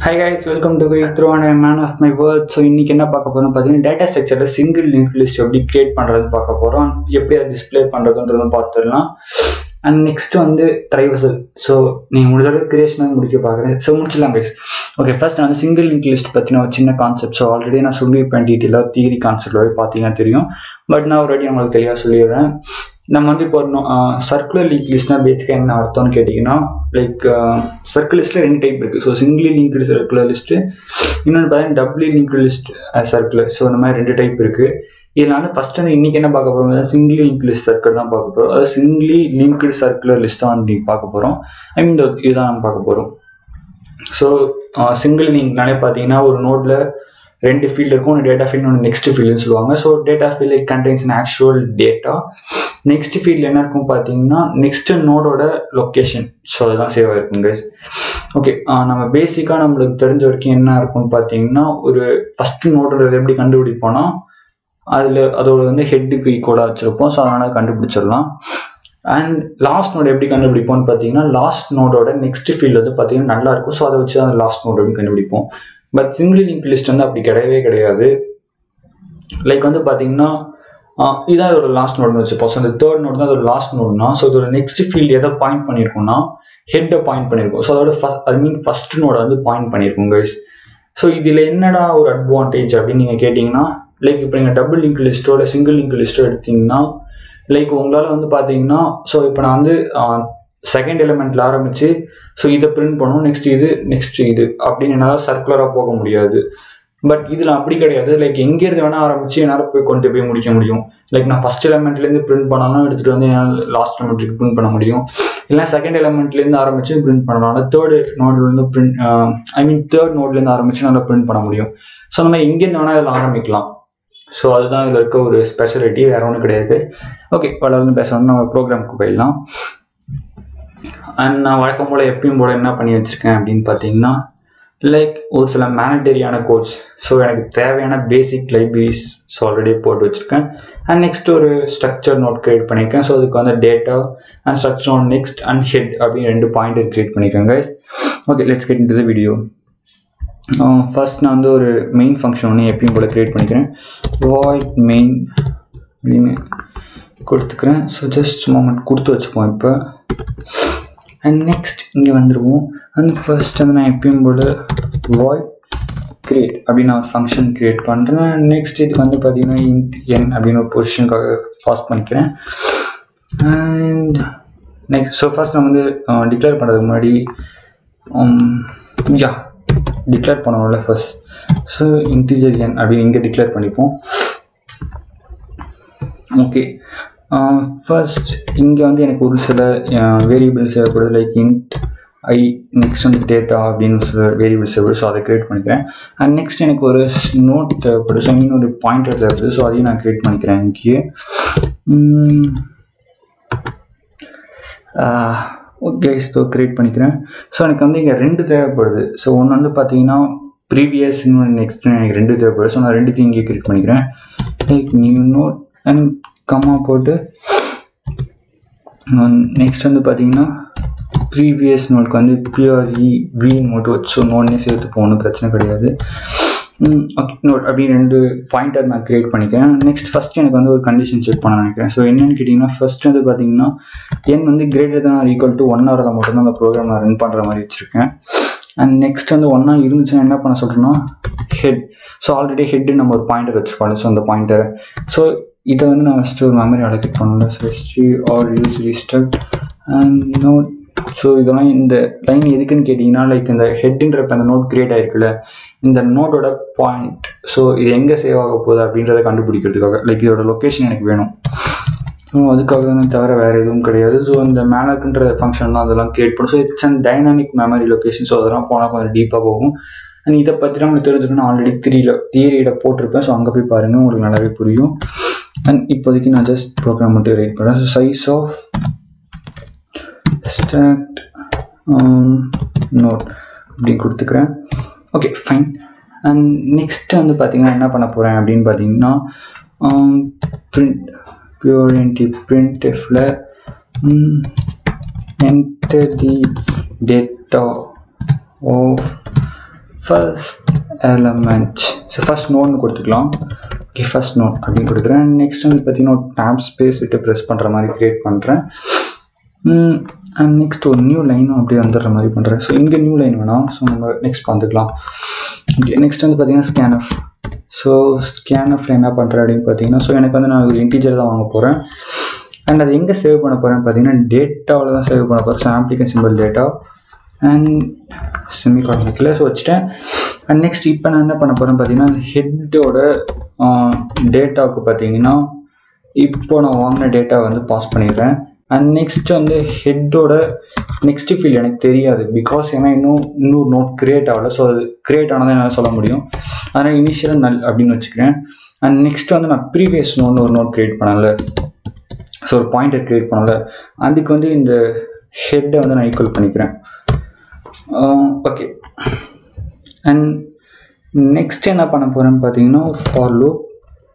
Hi guys, welcome to Going Through and I'm man of my words. So இன்னைக்கு என்ன பார்க்க போறோம் பார்த்தீங்கன்னா டேட்டா ஸ்ட்ரக்சர்ல சிங்கிள் லிங்க் லிஸ்ட் எப்படி கிரியேட் பண்றது பார்க்க போறோம், எப்படி அதை டிஸ்பிளே பண்றதுன்றதும் பார்த்துடலாம். அண்ட் நெக்ஸ்ட் வந்து ட்ரைவர்சல். ஸோ நீங்கள் முடிஞ்ச கிரியேஷன் முடிக்க பார்க்குறேன். ஸோ முடிச்சிடலாம் கைஸ். ஓகே, ஃபர்ஸ்ட் நான் சிங்கிள் லிங்க் லிஸ்ட் பற்றின ஒரு சின்ன கான்செப்ட். ஸோ ஆல்ரெடி நான் சொல்லியிருப்பேன் டீட்டெயிலாக, தியரி கான்செப்ட் வரை பார்த்தீங்கன்னா தெரியும். பட் நான் ஆல்ரெடி உங்களுக்கு தெளிவாக சொல்லிடுறேன். நம்ம வந்து இப்போ சர்க்குலர் லிங்க் லிஸ்ட்னா பேசிக்காக என்ன அர்த்தம்னு கேட்டிங்கன்னா, லைக் சர்க்குலர் லிஸ்ட்டில் 2 டைப் இருக்குது. So singly linked circular list, இன்னொன்று பார்த்தீங்கன்னா doubly linked list circular. So இந்த மாதிரி 2 டைப் இருக்குது. இதில் வந்து ஃபஸ்ட் வந்து இன்றைக்கி என்ன பார்க்க போகிறோம், சிங்கிளி லிங்க் லிஸ்ட் சர்க்கிள் தான் பார்க்க போகிறோம். அதாவது சிங்கிளி லிங்க்டு சர்க்குலர் லிஸ்ட் தான் வந்து பார்க்க போகிறோம். இதுதான் நம்ம பார்க்க போகிறோம். ஸோ சிங்கிள் லிங்க்னாலே பார்த்தீங்கன்னா ஒரு நோட்டில் 2 ஃபீல்டு இருக்கும். ஒன்று டேட்டா ஃபீல்டு, ஒன்று நெக்ஸ்ட் ஃபீல்டுன்னு சொல்லுவாங்க. So data field contains an actual data. Next ஃபீல்டில் என்ன இருக்கும் பார்த்தீங்கன்னா நெக்ஸ்ட் நோடோட லொக்கேஷன். ஸோ அதுதான் சேவ் ஆகிருக்கும் கைஸ். ஓகே, நம்ம பேசிக்காக நம்மளுக்கு தெரிஞ்ச வரைக்கும் என்ன இருக்கும்னு பார்த்தீங்கன்னா, ஒரு ஃபஸ்ட் நோடோட எப்படி கண்டுபிடிப்போம்னா அதோட வந்து ஹெட்டுக்கு ஈக்குவலாக வச்சுருப்போம். ஸோ அதனால் கண்டுபிடிச்சிடலாம். அண்ட் லாஸ்ட் நோட் எப்படி கண்டுபிடிப்போம்னு பார்த்தீங்கன்னா, லாஸ்ட் நோடோட நெக்ஸ்ட் ஃபீல்டு வந்து பார்த்தீங்கன்னா நல்லா இருக்கும். ஸோ அதை வச்சு அந்த லாஸ்ட் நோட் எப்படி கண்டுபிடிப்போம். பட் சிங்கிள் லிங்க் லிஸ்ட் வந்து அப்படி கிடையவே கிடையாது. லைக் வந்து பார்த்தீங்கன்னா இதான் இதோட லாஸ்ட் நோட்னு வச்சுப்போம். ஸோ அந்த தேர்ட் நோட் தான் அதோட லாஸ்ட் நோட்னா, ஸோ இதோட நெக்ஸ்ட் ஃபீல்டு எதை பாயிண்ட் பண்ணியிருக்கோம்னா ஹெட்டை பாயிண்ட் பண்ணியிருக்கோம். ஸோ அதோட ஃபர்ஸ்ட் நோட வந்து பாயிண்ட் பண்ணியிருக்கோம் கைஸ். ஸோ இதில் என்னடா ஒரு அட்வான்டேஜ் அப்படின்னு நீங்கள் கேட்டிங்கன்னா, லைக் இப்போ நீங்கள் டபுள் லிங்க் லிஸ்ட்டோட சிங்கிள் லிங்க் லிஸ்ட்டோ எடுத்திங்கன்னா, லைக் உங்களால் வந்து பார்த்தீங்கன்னா, ஸோ இப்போ நான் வந்து செகண்ட் எலிமெண்ட்டில் ஆரம்பித்து ஸோ இதை பிரிண்ட் பண்ணுவோம், நெக்ஸ்ட் இது அப்படின்னு என்னால் சர்க்குலராக போக முடியாது. பட் இதில் அப்படி கிடையாது. லைக் எங்கேருந்து வேணால் ஆரம்பித்து என்னால் கொண்டு போய் முடிக்க முடியும். லைக் நான் ஃபஸ்ட் எலிமெண்ட்லேருந்து பிரிண்ட் பண்ணாலும் எடுத்துகிட்டு வந்து என்னால் லாஸ்ட் எலிமெண்ட்டுக்கு பிரிண்ட் பண்ண முடியும். இல்லை செகண்ட் எலிமெண்ட்லேருந்து ஆரம்பித்து பிரிண்ட் பண்ணலாம். தேர்ட் நோட்லேருந்து தேர்ட் நோட்லேருந்து ஆரம்பித்து நல்லா பிரிண்ட் பண்ண முடியும். ஸோ நம்ம எங்கேருந்து வேணால் இதில் ஆரம்பிக்கலாம். ஸோ அதுதான் இதில் இருக்க ஒரு ஸ்பெஷாலிட்டி, வேறு ஒன்றும் கிடையாது. ஓகே, வளர்ந்து பேசணும்னு நம்ம ப்ரோக்ராமுக்கு போயிடலாம். அண்ட் நான் வழக்கம் போல் எப்பயும் போல் என்ன பண்ணி வச்சுருக்கேன் அப்படின்னு பார்த்தீங்கன்னா, லைக் ஒரு சில மேண்டட்டரியான கோட்ஸ். ஸோ எனக்கு தேவையான பேசிக் லைப்ரரிஸ் ஸோ ஆல்ரெடி போட்டு வச்சுருக்கேன். அண்ட் நெக்ஸ்ட் ஒரு ஸ்ட்ரக்சர் நோட் கிரியேட் பண்ணியிருக்கேன். ஸோ அதுக்கு வந்து data and structure node next and head அப்படின்னு 2 பாயிண்டர் கிரியேட் பண்ணியிருக்கேன் guys. Okay, let's get into the video. First நான் வந்து ஒரு மெயின் ஃபங்க்ஷன் ஒன்று எப்பயும் போல் கிரியேட் பண்ணிக்கிறேன். void main அப்படின்னு கொடுத்துக்கிறேன். ஸோ ஜஸ்ட் மொமெண்ட் கொடுத்து வச்சுப்போம் இப்போ. அண்ட் நெக்ஸ்ட் இங்கே வந்துடுவோம். அண்ட் ஃபர்ஸ்ட் வந்து நான் எப்பயும் போல் void create அப்படின்னு நான் ஒரு ஃபங்க்ஷன் க்ரியேட் பண்ணுறேன். நெக்ஸ்ட் இதுக்கு வந்து பார்த்தீங்கன்னா int n அப்படின்னு ஒரு பொசிஷனுக்காக பாஸ் பண்ணிக்கிறேன். அண்ட் நெக்ஸ்ட் ஸோ ஃபர்ஸ்ட் நான் வந்து டிக்ளேர் பண்ணுறதுக்கு முன்னாடி டிக்ளேர் பண்ணணும்ல ஃபர்ஸ்ட். ஸோ இன்டிஜர் n அப்படின்னு இங்கே டிக்ளேர் பண்ணிப்போம். ஓகே, ஃபர்ஸ்ட் இங்கே வந்து எனக்கு ஒரு சில வேரியபிள்ஸ் தேவைப்படுது. லைக் int i, நெக்ஸ்ட் வந்து டேட்டா அப்படின்னு சில வேரியபிள்ஸ் தேவைப்படுது. ஸோ அதை கிரியேட் பண்ணிக்கிறேன். அண்ட் நெக்ஸ்ட் எனக்கு ஒரு நோட் தேவைப்படுது. ஸோ இன்னொரு பாயிண்டர் தேவைப்படுது. ஸோ அதையும் நான் கிரியேட் பண்ணிக்கிறேன் இங்கே. ஓகே, ஸோ கிரியேட் பண்ணிக்கிறேன். ஸோ எனக்கு வந்து இங்கே 2 தேவைப்படுது. ஸோ ஒன்று வந்து பார்த்தீங்கன்னா ப்ரீவியஸ், இன்னொன்று நெக்ஸ்ட், எனக்கு 2 தேவைப்படுது. ஸோ நான் 2த்தையும் இங்கே கிரியேட் பண்ணிக்கிறேன். லைக் நியூ நோட் அண்ட் கம்மா போட்டு நெக்ஸ்ட் வந்து பார்த்தீங்கன்னா ப்ரீவியஸ் நோட்க்கு வந்து ப்யூரி வி நோட் வச்சு நோட்னே சேர்த்து போகணும், பிரச்சனை கிடையாது. ஓகே, நோட் அப்படின்னு 2 பாயிண்டர் நான் கிரியேட் பண்ணிக்கிறேன். நெக்ஸ்ட் ஃபஸ்ட் எனக்கு வந்து ஒரு கண்டிஷன் செக் பண்ண நினைக்கிறேன். ஸோ என்னன்னு கேட்டிங்கன்னா, ஃபர்ஸ்ட் வந்து பார்த்தீங்கன்னா n வந்து கிரேட்டர் தான் ஈக்குவல் டு 1 ஆகிறத மட்டும்தான் அந்த ப்ரோக்ராம் நான் ரன் பண்ணுற மாதிரி வச்சுருக்கேன். அண்ட் நெக்ஸ்ட் வந்து 1 இருந்துச்சுன்னா என்ன பண்ண சொல்கிறேன்னா ஹெட். ஸோ ஆல்ரெடி ஹெட்டு நம்ம ஒரு பாயிண்டர் வச்சுக்கோங்க. ஸோ அந்த பாயிண்டர் ஸோ இதை வந்து நான் ஃபஸ்ட்டு ஒரு மெமரி அலோகேட் பண்ணல. So history or use restruct and node. So இதெல்லாம் இந்த லைன் எதுக்குன்னு கேட்டிங்கன்னா, லைக் இந்த ஹெட்ன்றப்ப அந்த நோட் கிரியேட் ஆகிருக்குல்ல, இந்த நோட்டோட பாயிண்ட், ஸோ இது எங்கே சேவ் ஆக போகுது அப்படின்றத கண்டுபிடிக்கிறதுக்காக. லைக் இதோட லொக்கேஷன் எனக்கு வேணும். ஸோ அதுக்காக தான் தவிர வேறு எதுவும் கிடையாது. ஸோ இந்த மேலக்குன்ற ஃபங்க்ஷன் தான் அதெல்லாம் கிரியேட் பண்ணும். So it's and dynamic memory location. So அதெல்லாம் போனால் கொஞ்சம் டீப்பாக போகும். அண்ட் இதை பற்றி நம்மளுக்கு தெரிஞ்சுக்கணும், ஆல்ரெடி தியரியில் போட்டிருப்பேன். ஸோ அங்கே போய் பாருங்கள், உங்களுக்கு நல்லாவே புரியும். அண்ட் இப்போதைக்கு நான் ஜஸ்ட் ப்ரோக்ராம் மட்டும் ரைட் பண்ணுறேன். So size of stack node அப்படி கொடுத்துக்கிறேன். Okay, fine. அண்ட் நெக்ஸ்ட் வந்து பார்த்தீங்கன்னா என்ன பண்ண போகிறேன் அப்படின்னு பார்த்தீங்கன்னா, printfல enter the data of first element. So first நோட்னு கொடுத்துக்கலாம். ஓகே, ஃபர்ஸ்ட் நோட் அப்படின்னு கொடுக்குறேன். நெக்ஸ்ட் வந்து பார்த்தீங்கன்னா டேப் ஸ்பேஸ் விட்டு ப்ரெஸ் பண்ணுற மாதிரி க்ரியேட் பண்ணுறேன். அண்ட் நெக்ஸ்ட் ஒரு நியூ லைனும் அப்படியே வந்துடுற மாதிரி பண்ணுறேன். ஸோ இங்கே நியூ லைன் வேணாம். ஸோ நம்ம நெக்ஸ்ட் பார்த்துக்கலாம். ஓகே, நெக்ஸ்ட் வந்து பார்த்தீங்கன்னா ஸ்கேன்எஃப். ஸோ ஸ்கேன்எஃப்ல என்ன பண்ணுறேன் அப்படின்னு பார்த்தீங்கன்னா, ஸோ எனக்கு வந்து நான் ஒரு இன்டீஜர் தான் வாங்க போகிறேன். அண்ட் அது எங்கே சேவ் பண்ண போகிறேன்னு பார்த்தீங்கன்னா டேட்டாவில் தான் சேவ் பண்ண போகிறேன். So application simple data and செமிகாலனுக்குள்ள ஸோ வச்சுட்டேன். அண்ட் நெக்ஸ்ட் இப்போ நான் என்ன பண்ண போகிறேன்னு பார்த்தீங்கன்னா ஹெட்டோட டேட்டாவுக்கு பார்த்தீங்கன்னா இப்போ நான் வாங்கின டேட்டா வந்து பாஸ் பண்ணிடுறேன். அண்ட் நெக்ஸ்ட் வந்து ஹெட்டோட நெக்ஸ்ட் ஃபீல்ட் எனக்கு தெரியாது, பிகாஸ் ஏன்னா இன்னொரு நோட் கிரியேட் ஆகலை. ஸோ அது கிரியேட் ஆனதான் என்னால் சொல்ல முடியும். அதனால் இனிஷியலாக நல் அப்படின்னு வச்சுக்கிறேன். அண்ட் நெக்ஸ்ட் வந்து நான் ப்ரீவியஸ் நோட்னு ஒரு நோட் கிரியேட் பண்ணல, ஸோ ஒரு பாயிண்டர் கிரியேட் பண்ணல. அதுக்கு வந்து இந்த ஹெட்டை வந்து நான் ஈக்குவல் பண்ணிக்கிறேன். ஓகே, அண்ட் நெக்ஸ்ட் என்ன பண்ண போகிறேன்னு பார்த்தீங்கன்னா ஒரு ஃபார் லூப்.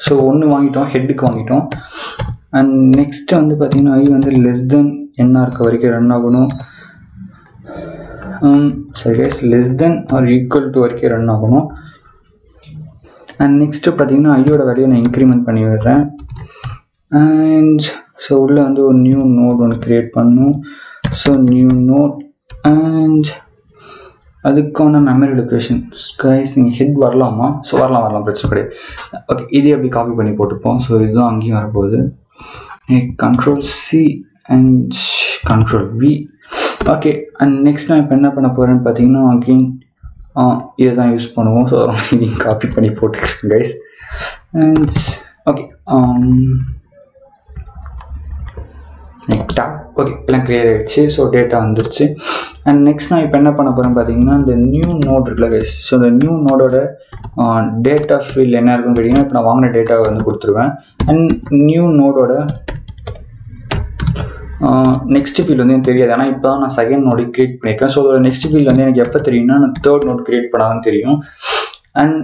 ஸோ ஒன்று வாங்கிட்டோம், ஹெட்டுக்கு வாங்கிட்டோம். அண்ட் நெக்ஸ்ட் வந்து பார்த்தீங்கன்னா ஐ வந்து லெஸ் தென் என்ன இருக்க வரைக்கும் ரன் ஆகணும். சரி guys, less than or equal to வரைக்கும் ரன் ஆகணும். அண்ட் நெக்ஸ்ட்டு பார்த்தீங்கன்னா ஐயோட வேல்யூ நான் இன்க்ரிமெண்ட் பண்ணி விடுறேன். அண்ட் ஸோ உள்ள வந்து ஒரு நியூ நோட் ஒன்று க்ரியேட் பண்ணணும். ஸோ நியூ நோட் அண்ட் அதுக்கான மெமரி லொக்கேஷன் கைஸ் இங்கே ஹெட் வரலாமா? ஸோ வரலாம், பிரச்சனை கிடையாது. ஓகே, இதே அப்படி காப்பி பண்ணி போட்டுப்போம். ஸோ இதுதான் அங்கேயும் வரப்போகுது. Control C and control V. Okay, and next நான் இப்போ என்ன பண்ண போகிறேன்னு பார்த்தீங்கன்னா அகெயின் இதை தான் யூஸ் பண்ணுவோம். ஸோ இதையும் காப்பி பண்ணி போட்டுக்கிறேன் guys. And okay, tab. Okay, எல்லாம் கிளியர் ஆகிடுச்சு. ஸோ டேட்டா வந்துருச்சு. அண்ட் நெக்ஸ்ட் நான் இப்போ என்ன பண்ண போகிறேன்னு பார்த்தீங்கன்னா இந்த நியூ நோட் இருக்குல்ல கைஸ். ஸோ இந்த நியூ நோடோட டேட்டா ஃபீல்ட் என்ன இருக்குன்னு கேட்டிங்கன்னா இப்போ நான் வாங்கின டேட்டாவை வந்து கொடுத்துருவேன். அண்ட் நியூ நோடோட நெக்ஸ்ட் ஃபீல்டு வந்து எனக்கு தெரியாது, ஆனால் இப்போ தான் நான் செகண்ட் நோடு கிரியேட் பண்ணியிருக்கேன். ஸோ அதோட நெக்ஸ்ட் ஃபீல்டு வந்து எனக்கு எப்போ தெரியும்னா நான் தேர்ட் நோட் கிரியேட் பண்ணாதான் தெரியும். அண்ட்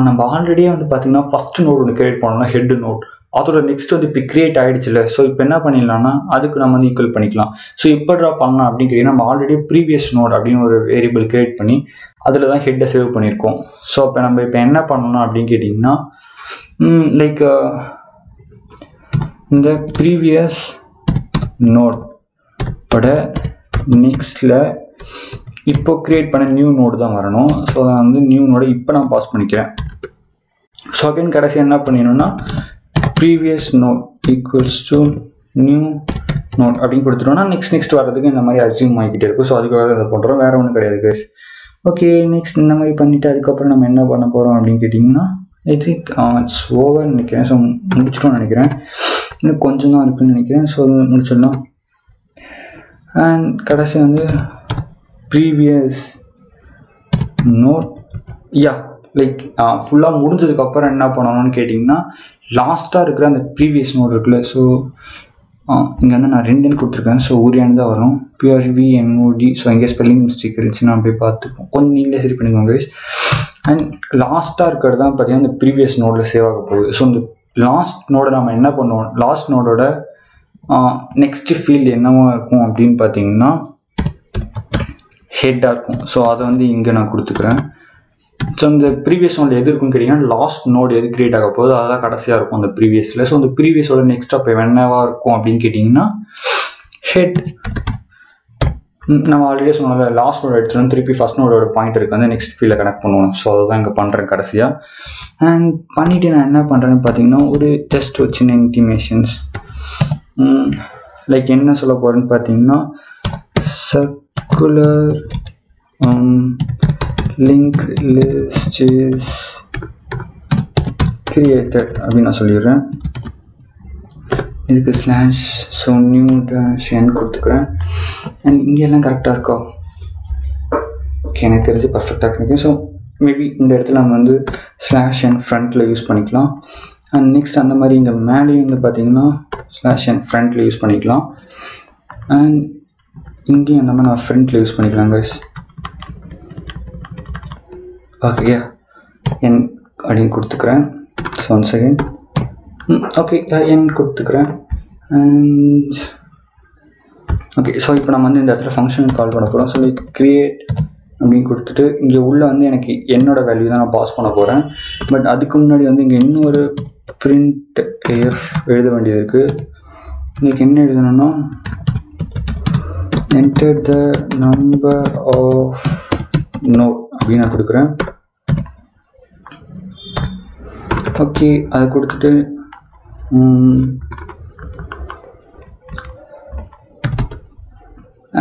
நம்ம ஆல்ரெடியே வந்து பார்த்தீங்கன்னா ஃபர்ஸ்ட் நோட் ஒன்று கிரியேட் பண்ணோம்னா ஹெட் நோட், அதோட நெக்ஸ்ட் வந்து இப்போ கிரியேட் ஆகிடுச்சுல. ஸோ இப்போ என்ன பண்ணிடலாம்னா அதுக்கு நம்ம வந்து ஈக்குவல் பண்ணிக்கலாம். ஸோ இப்போ ட்ரா பண்ணலாம் அப்படின்னு கேட்டிங்கன்னா நம்ம ஆல்ரெடி ப்ரீவியஸ் நோட் அப்படின்னு ஒரு வேரியபிள் கிரியேட் பண்ணி அதில் தான் ஹெட்டை சேவ் பண்ணியிருக்கோம். ஸோ அப்போ நம்ம இப்போ என்ன பண்ணலாம் அப்படின்னு கேட்டிங்கன்னா லைக் இந்த ப்ரீவியஸ் நோடோட நெக்ஸ்டில் இப்போ கிரியேட் பண்ண நியூ நோடு தான் வரணும். ஸோ அதை வந்து நியூ நோடை இப்போ நான் பாஸ் பண்ணிக்கிறேன். ஸோ அகைன் கடைசி என்ன பண்ணிடணும்னா previous node equals to new node அப்படின்னு கொடுத்துட்டோம்னா நெக்ஸ்ட் வர்றதுக்கு இந்த மாதிரி அசியூம் ஆகிக்கிட்டே இருக்கும். ஸோ அதுக்காக அதை பண்ணுறோம், வேறு ஒன்றும் கிடையாது கைஸ். ஓகே, நெக்ஸ்ட் இந்த மாதிரி பண்ணிவிட்டு அதுக்கப்புறம் நம்ம என்ன பண்ண போகிறோம் அப்படின்னு கேட்டிங்கன்னா இட்ஸ் ஓவர் நினைக்கிறேன். ஸோ முடிச்சிட்டோம்னு நினைக்கிறேன், இன்னும் கொஞ்சம் தான் இருக்குன்னு நினைக்கிறேன். ஸோ முடிச்சிடலாம். அண்ட் கடைசி வந்து ப்ரீவியஸ் நோட் லைக் ஃபுல்லாக முடிஞ்சதுக்கப்புறம் என்ன பண்ணணும்னு கேட்டிங்கன்னா லாஸ்ட்டாக இருக்கிற அந்த ப்ரீவியஸ் நோட் இருக்குல்ல. ஸோ இங்கே வந்து நான் 2 கொடுத்துருக்கேன். ஸோ ஊரியானு தான் வரும், PRVNOD. ஸோ எங்கே ஸ்பெல்லிங் மிஸ்டேக் இருந்துச்சுன்னா அப்படியே பார்த்துப்போம், கொஞ்சம் நீங்களே சரி பண்ணிக்கோங்க கைஸ். அண்ட் லாஸ்ட்டாக இருக்கிறது தான் பார்த்தீங்கன்னா இந்த ப்ரீவியஸ் நோடில் சேவ் ஆக போகுது. ஸோ இந்த லாஸ்ட் நோடை நம்ம என்ன பண்ணுவோம், லாஸ்ட் நோடோட நெக்ஸ்ட் ஃபீல்டு என்னவா இருக்கும் அப்படின்னு பார்த்தீங்கன்னா ஹெட்டாக இருக்கும். ஸோ அதை வந்து இங்கே நான் கொடுத்துக்கிறேன். ஸோ இந்த ப்ரீவியஸ் நோட் எது இருக்குன்னு கேட்டிங்கன்னா லாஸ்ட் நோட் எது கிரியேட் ஆக போகுது அதுதான் கடைசியாக இருக்கும் அந்த ப்ரீவியஸில். ஸோ அந்த ப்ரீவியஸோட நெக்ஸ்ட் அப்போ என்னவா இருக்கும் அப்படின்னு கேட்டிங்கன்னா ஹெட். நம்ம ஆல்ரெடி சொன்னால லாஸ்ட் நோட் எடுத்துகிட்டு திருப்பி ஃபர்ஸ்ட் நோடோட பாயிண்ட் இருக்குது வந்து நெக்ஸ்ட் ஃபீல்டில் கனெக்ட் பண்ணுவோம். ஸோ அதை தான் இங்கே பண்ணுறேன் கடைசியாக. அண்ட் பண்ணிவிட்டு நான் என்ன பண்ணுறேன்னு பார்த்தீங்கன்னா ஒரு ஜஸ்ட் ஒரு சின்ன இன்டிமேஷன்ஸ் லைக் என்ன சொல்ல போகிறேன்னு பார்த்தீங்கன்னா circular linked list is created அப்படின்னு நான் சொல்லிடுறேன். இதுக்கு slash so new dash n கொடுத்துக்கிறேன். அண்ட் இங்கே எல்லாம் கரெக்டாக இருக்கா? ஓகே, எனக்கு தெரிஞ்சு பர்ஃபெக்டாக கிடைக்கும். ஸோ மேபி இந்த இடத்துல நம்ம வந்து ஸ்லாஷ் n ஃப்ரண்ட்டில் யூஸ் பண்ணிக்கலாம். அண்ட் நெக்ஸ்ட் அந்த மாதிரி இங்கே மேலேயும் வந்து பார்த்தீங்கன்னா ஸ்லாஷ் n ஃப்ரண்ட்டில் யூஸ் பண்ணிக்கலாம். அண்ட் இங்கேயும் அந்த மாதிரி நான் ஃப்ரண்ட்டில் யூஸ் பண்ணிக்கலாம் கைஸ். ஓகே, n அப்படின்னு கொடுத்துக்கிறேன். So one second. Okay, n கொடுத்துக்கிறேன். அண்ட் ஓகே, ஸோ இப்போ நம்ம வந்து இந்த இடத்துல ஃபங்க்ஷன் கால் பண்ண போகிறோம். ஸோ கிரியேட் அப்படின்னு கொடுத்துட்டு இங்கே உள்ள வந்து எனக்கு என்னோட வேல்யூ தான் நான் பாஸ் பண்ண போகிறேன். பட் அதுக்கு முன்னாடி வந்து இங்கே இன்னொரு பிரிண்ட் ஏஎஃப் எழுத வேண்டியது இருக்குது. இன்னைக்கு என்ன எழுதணும்னா enter the number of node அப்படின்னு நான் கொடுக்குறேன். ஓகே, அதை கொடுத்துட்டு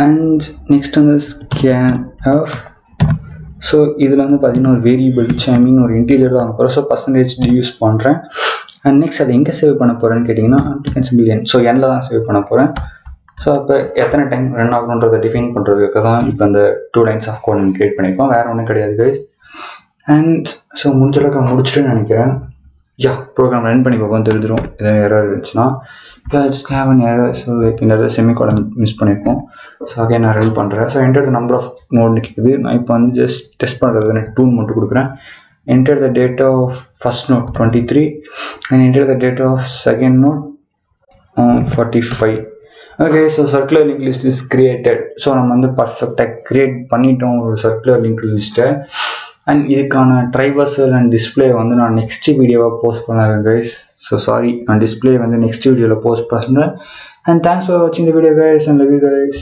அண்ட் நெக்ஸ்ட் வந்து ஸ்கேன் ஆஃப். ஸோ இதில் வந்து பார்த்தீங்கன்னா ஒரு வேரியபிள் ஒரு இன்டீஜர் தான் போகிறேன். ஸோ பர்சன்டேஜ் யூஸ் பண்ணுறேன். அண்ட் நெக்ஸ்ட் அதை எங்கே சேவ் பண்ண போகிறேன்னு கேட்டிங்கன்னா n ஸோ எண்ணில் தான் சேவ் பண்ண போகிறேன். ஸோ அப்போ எத்தனை டைம் ரன் ஆகணுன்றதை டிஃபைன் பண்ணுறதுக்கு தான் இப்போ அந்த 2 lines ஆஃப் கோட் கிரியேட் பண்ணியிருக்கோம். வேறு ஒன்றும் கிடையாது கைஸ். அண்ட் ஸோ முடிஞ்சளவுக்கு நான் முடிச்சுட்டு நினைக்கிறேன். ப்ரோக்ராம் ரன் பண்ணி பார்ப்போம், தெரிஞ்சிடும் எதாவது எரர் இருந்துச்சுன்னா. Scam and error. ஸோ இந்த இடத்துல செமிகோலன் மிஸ் பண்ணியிருக்கோம். ஸோ அகே நான் ரன் பண்ணுறேன். So enter the number of நோட்னு கேட்குது. நான் இப்போ வந்து ஜஸ்ட் டெஸ்ட் பண்ணுறது நான் 2 மட்டும் கொடுக்குறேன். enter the data of first node 23 and enter the data of second node 45. Okay, so circular linked list is created. So நம்ம வந்து பர்ஃபெக்டாக கிரியேட் பண்ணிட்டோம் ஒரு circular linked லிஸ்ட்டை. அண்ட் இதுக்கான ட்ரைவர்சல் அண்ட் டிஸ்பிளே வந்து நான் நெக்ஸ்ட் வீடியோவாக போஸ்ட் பண்ணுறேன் கைஸ். ஸோ சாரி, நான் டிஸ்பிளே வந்து நெக்ஸ்ட் வீடியோவில் போஸ்ட் பண்ணுறேன். அண்ட் தேங்க்ஸ் ஃபார் வாட்சிங் the video guys and love you guys.